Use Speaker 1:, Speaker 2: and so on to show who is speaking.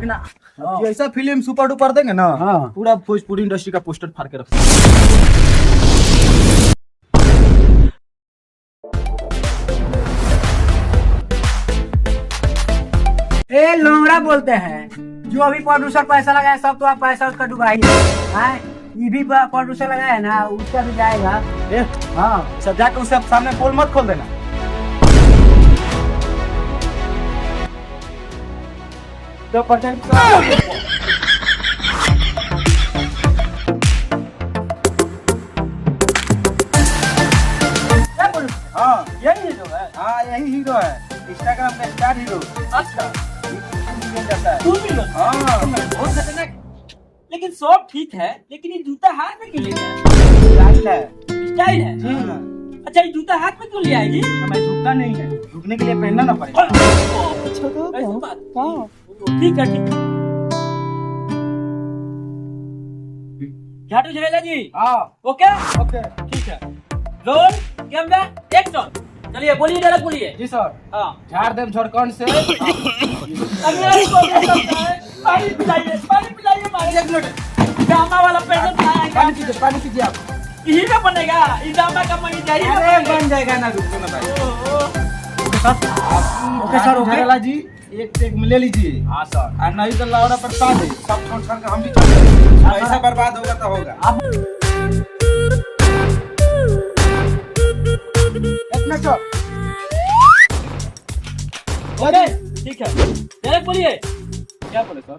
Speaker 1: रखना।
Speaker 2: ये ऐसा फिल्म सुपर डुपर देंगे ना,
Speaker 1: हाँ।
Speaker 2: पूरा भोजपुरी इंडस्ट्री का पोस्टर फाड़ के रख।
Speaker 1: ए लोमड़ा बोलते हैं, जो अभी प्रोड्यूसर पैसा लगाया सब तो आप पैसा उसका डुबाई है। ये भी प्रोड्यूसर लगाया है ना, उसका भी जाएगा। हाँ
Speaker 2: सब जाके उससे सामने पोल मत खोल देना। तो हाँ
Speaker 1: यही हीरो है।
Speaker 2: हाँ यही हीरो है, इंस्टाग्राम का स्टार हीरो।
Speaker 1: अच्छा
Speaker 2: जाता है।
Speaker 1: तू भी लो।
Speaker 2: हाँ
Speaker 1: बहुत खतरनाक। लेकिन सब ठीक है, लेकिन ये जूता हाथ में क्यों ले गया?
Speaker 2: स्टाइल है।
Speaker 1: स्टाइल है।
Speaker 2: हाँ।
Speaker 1: अच्छा ये जूता हाथ में क्यों लिया है जी?
Speaker 2: हमें झुकता नहीं है, झुकने के लिए पहनना ना पड़ेगा।
Speaker 1: ऐसी बात। ठीक है ठीक है। झाटू झवेला जी।
Speaker 2: हाँ
Speaker 1: ओके
Speaker 2: ओके
Speaker 1: ठीक है। Roll camera action. चलिए बोलिए, डायलॉग बोलिए।
Speaker 2: जी सर।
Speaker 1: हाँ
Speaker 2: झाड़ देम झारखंड से।
Speaker 1: अभी आपको क्या लगता है? पानी पिलाइए मारे।
Speaker 2: एक मिनट,
Speaker 1: ड्रामा वाला पैसा
Speaker 2: पानी पीजिए आप।
Speaker 1: हीरो बनेगा। इस ड्रामा का मैं जारी
Speaker 2: अरे बन जाएगा ना, रुको ना भाई। ओके सर, ओके जी, एक टेक में ले लीजिए। हाँ सर। और नहीं तो लावड़ा प्रसाद है, सब छोड़ छाड़ के हम भी चल रहे। पैसा बर्बाद होगा तो होगा। इतना चल।
Speaker 1: अरे ठीक है, डायरेक्ट बोलिए।
Speaker 2: क्या बोले सर?